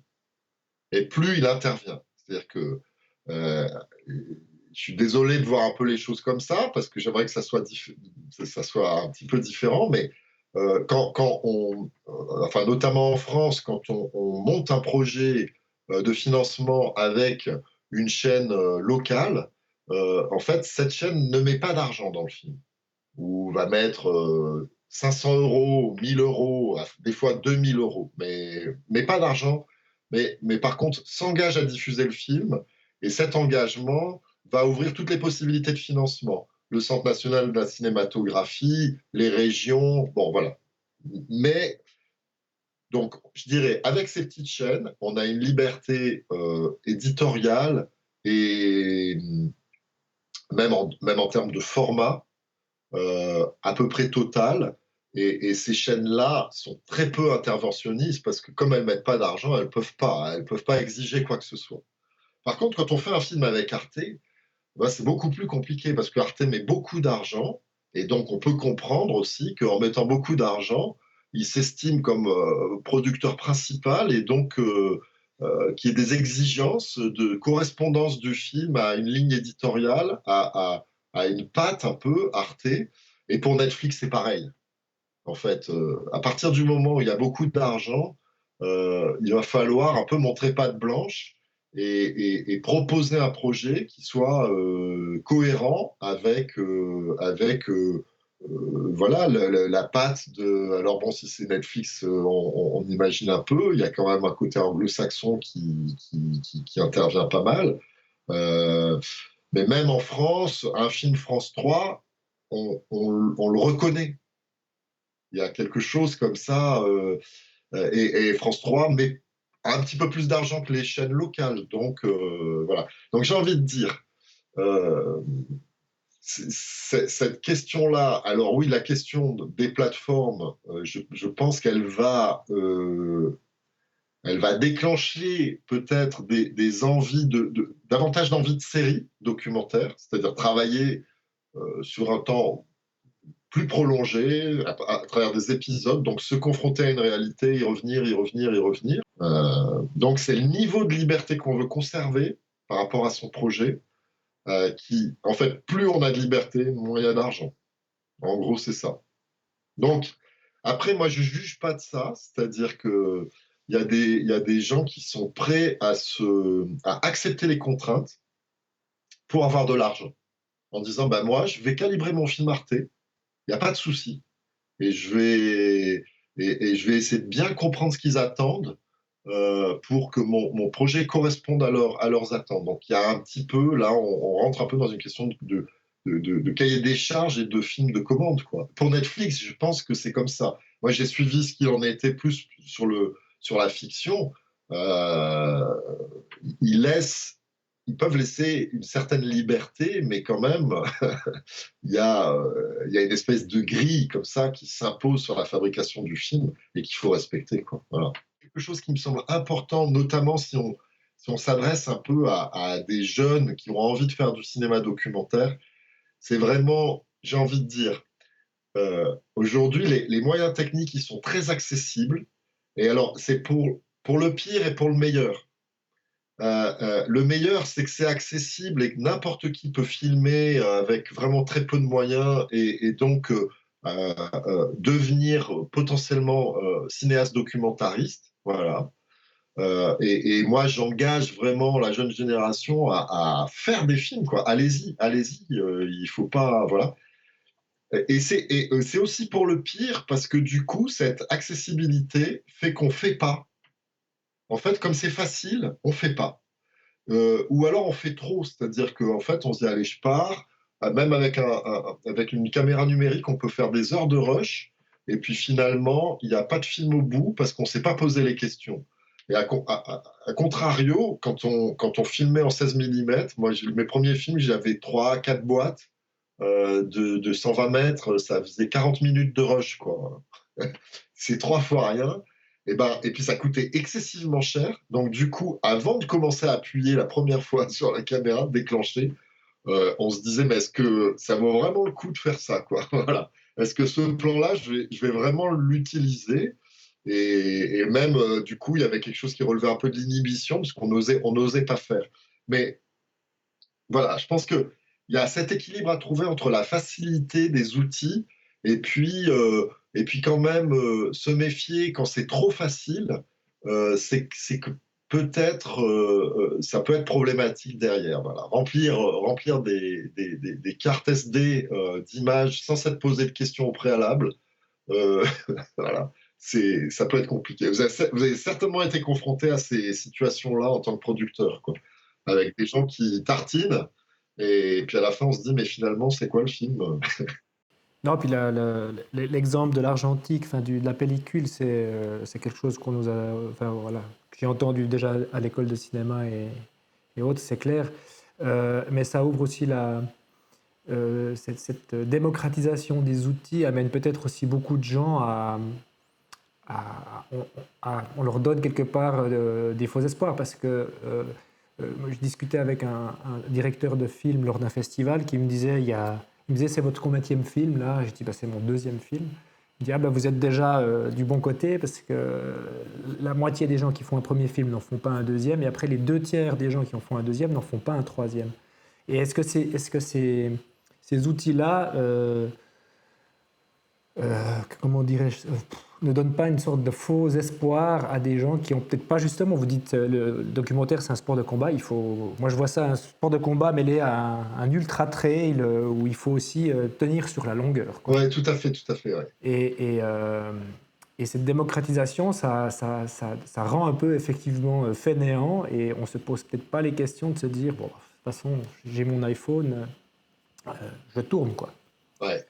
et plus il intervient. C'est-à-dire que euh, je suis désolé de voir un peu les choses comme ça parce que j'aimerais que ça soit un petit peu différent, mais quand enfin notamment en France, quand on monte un projet de financement avec une chaîne locale, en fait, cette chaîne ne met pas d'argent dans le film ou va mettre 500 euros, 1000 euros, des fois 2000 euros, mais pas d'argent. Mais par contre, s'engage à diffuser le film et cet engagement va ouvrir toutes les possibilités de financement. Le Centre national de la cinématographie, les régions, bon voilà. Mais donc, je dirais, avec ces petites chaînes, on a une liberté éditoriale et même en termes de format à peu près totale. Et ces chaînes-là sont très peu interventionnistes parce que comme elles ne mettent pas d'argent, elles peuvent pas exiger quoi que ce soit. Par contre, quand on fait un film avec Arte, bah, c'est beaucoup plus compliqué parce que Arte met beaucoup d'argent et donc on peut comprendre aussi qu'en mettant beaucoup d'argent, il s'estime comme producteur principal et donc qu'il y ait des exigences de correspondance du film à une ligne éditoriale, à une patte un peu Arte. Et pour Netflix, c'est pareil. En fait, à partir du moment où il y a beaucoup d'argent, il va falloir un peu montrer patte blanche et proposer un projet qui soit cohérent avec voilà, la patte de. Alors bon, si c'est Netflix, on imagine un peu. Il y a quand même un côté anglo-saxon qui intervient pas mal. Euh, mais même en France, un film France 3, on le reconnaît. Il y a quelque chose comme ça. Et France 3 met un petit peu plus d'argent que les chaînes locales. Donc, voilà. Donc, j'ai envie de dire, euh, cette question-là, alors oui, la question des plateformes, je pense elle va déclencher peut-être des envies davantage d'envies de séries documentaires, c'est-à-dire travailler sur un temps plus prolongé, à travers des épisodes, donc se confronter à une réalité, y revenir, y revenir, y revenir. Donc c'est le niveau de liberté qu'on veut conserver par rapport à son projet, qui, en fait, plus on a de liberté, moins il y a d'argent. En gros, c'est ça. Donc, après, moi, je ne juge pas de ça, c'est-à-dire que il y a des gens qui sont prêts à accepter les contraintes pour avoir de l'argent, en disant, bah, moi, je vais calibrer mon film Arte, il n'y a pas de souci, et et je vais essayer de bien comprendre ce qu'ils attendent pour que mon projet corresponde à leurs attentes. Donc il y a un petit peu, là, on rentre un peu dans une question de cahier des charges et de film de commande, quoi. Pour Netflix, je pense que c'est comme ça. Moi, j'ai suivi ce qu'il en était plus sur la fiction. Euh, ils laissent, ils peuvent laisser une certaine liberté, mais quand même, il y a une espèce de grille comme ça qui s'impose sur la fabrication du film et qu'il faut respecter, quoi. Voilà. Quelque chose qui me semble important, notamment si on s'adresse un peu à des jeunes qui ont envie de faire du cinéma documentaire, c'est vraiment, j'ai envie de dire, aujourd'hui, les moyens techniques, ils sont très accessibles. Et alors, c'est pour le pire et pour le meilleur. Le meilleur, c'est que c'est accessible et que n'importe qui peut filmer avec vraiment très peu de moyens et donc devenir potentiellement cinéaste documentariste. Voilà. Et moi, j'engage vraiment la jeune génération à faire des films, quoi. Allez-y, allez-y. Il faut pas, voilà. C'est aussi pour le pire parce que du coup, cette accessibilité fait qu'on fait pas. En fait, comme c'est facile, on fait pas. Ou alors on fait trop, c'est-à-dire qu'en fait on se dit allez je pars, même avec, avec une caméra numérique on peut faire des heures de rush, et puis finalement il n'y a pas de film au bout parce qu'on ne s'est pas posé les questions. Et à contrario, quand on filmait en 16 mm, moi mes premiers films j'avais 3 4 boîtes de 120 mètres, ça faisait 40 minutes de rush, quoi. C'est 3 fois rien. Et puis ça coûtait excessivement cher. Donc du coup, avant de commencer à appuyer la première fois sur la caméra, déclencher, on se disait, mais est-ce que ça vaut vraiment le coup de faire ça, quoi? Voilà. Est-ce que ce plan-là, je vais vraiment l'utiliser? Et même, du coup, il y avait quelque chose qui relevait un peu de l'inhibition, parce on n'osait pas faire. Mais voilà, je pense qu'il y a cet équilibre à trouver entre la facilité des outils et puis quand même se méfier quand c'est trop facile, c'est que peut-être ça peut être problématique derrière. Voilà. Remplir des cartes SD d'images sans s'être posé de questions au préalable, euh, voilà. Ça peut être compliqué. Vous avez certainement été confronté à ces situations-là en tant que producteur, quoi, avec des gens qui tartinent, et puis à la fin on se dit, mais finalement, c'est quoi le film? Non, puis l'exemple de l'argentique, enfin, de la pellicule, c'est quelque chose qu'on nous a, enfin, voilà, que j'ai entendu déjà à l'école de cinéma et autres, c'est clair. Mais ça ouvre aussi cette démocratisation des outils amène peut-être aussi beaucoup de gens à- on, on leur donne quelque part des faux espoirs parce que moi, je discutais avec un directeur de film lors d'un festival qui me disait il me disait c'est votre combienième film là? Je dis bah, c'est mon deuxième film. Il me dit ah bah, vous êtes déjà du bon côté parce que la moitié des gens qui font un premier film n'en font pas un deuxième et après les 2 tiers des gens qui en font un deuxième n'en font pas un troisième. Et est-ce que ces outils-là comment dirais-je, ne donne pas une sorte de faux espoir à des gens qui ont peut-être pas justement, vous dites le documentaire c'est un sport de combat, il faut, moi je vois ça un sport de combat mêlé à un ultra trail où il faut aussi tenir sur la longueur, quoi. Ouais, tout à fait, ouais. Et cette démocratisation, ça rend un peu effectivement fainéant et on se pose peut-être pas les questions de se dire bon, de toute façon j'ai mon iPhone, je tourne quoi. Ouais.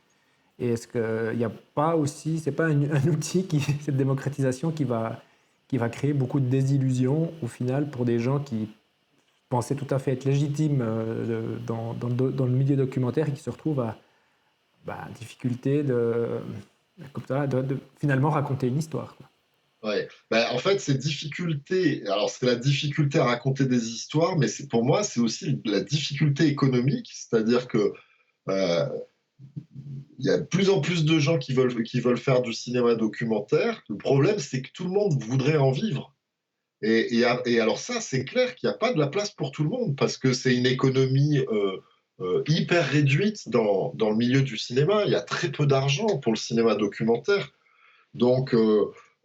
Et est-ce qu'il n'y a pas aussi, c'est pas un outil, cette démocratisation qui va créer beaucoup de désillusions au final pour des gens qui pensaient tout à fait être légitimes dans le milieu documentaire et qui se retrouvent à difficulté comme ça, de finalement raconter une histoire, quoi. Ouais. Ben, en fait, ces difficultés, alors c'est la difficulté à raconter des histoires, mais pour moi, c'est aussi la difficulté économique, c'est-à-dire que euh, il y a de plus en plus de gens qui veulent faire du cinéma documentaire. Le problème, c'est que tout le monde voudrait en vivre. Et alors ça, c'est clair qu'il n'y a pas de la place pour tout le monde, parce que c'est une économie hyper réduite dans le milieu du cinéma. Il y a très peu d'argent pour le cinéma documentaire. Donc,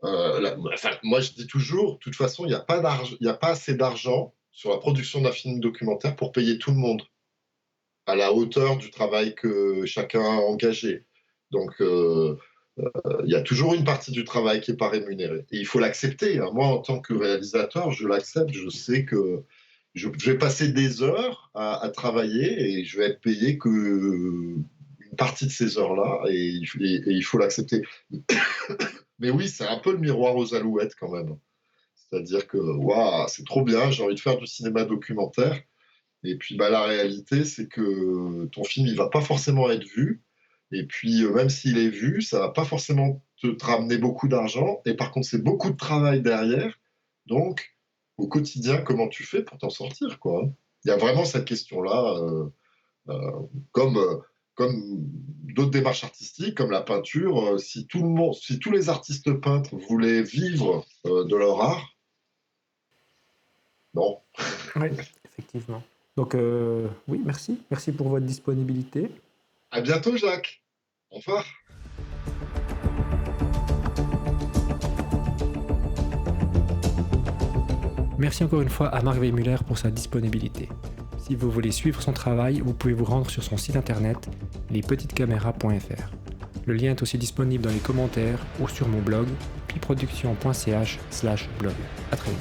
Enfin, moi, je dis toujours, de toute façon, il n'y a pas assez d'argent sur la production d'un film documentaire pour payer tout le monde à la hauteur du travail que chacun a engagé. Donc, il y a toujours une partie du travail qui n'est pas rémunérée. Et il faut l'accepter, hein. Moi, en tant que réalisateur, je l'accepte. Je sais que je vais passer des heures à travailler et je vais être payé que une partie de ces heures-là et il faut l'accepter. Mais oui, c'est un peu le miroir aux alouettes quand même. C'est-à-dire que waouh, c'est trop bien, j'ai envie de faire du cinéma documentaire. Et puis bah, la réalité, c'est que ton film, il va pas forcément être vu. Et puis même s'il est vu, ça va pas forcément te ramener beaucoup d'argent. Et par contre, c'est beaucoup de travail derrière. Donc, au quotidien, comment tu fais pour t'en sortir, quoi? Il y a vraiment cette question-là, euh, comme, comme d'autres démarches artistiques, comme la peinture. Si tout le monde, si tous les artistes peintres voulaient vivre de leur art, non. Oui, effectivement. Donc, oui, merci. Merci pour votre disponibilité. À bientôt, Jacques. Au revoir. Merci encore une fois à Marc Weihmuller pour sa disponibilité. Si vous voulez suivre son travail, vous pouvez vous rendre sur son site internet lespetitescaméras.fr. Le lien est aussi disponible dans les commentaires ou sur mon blog piproduction.ch/blog. À très vite.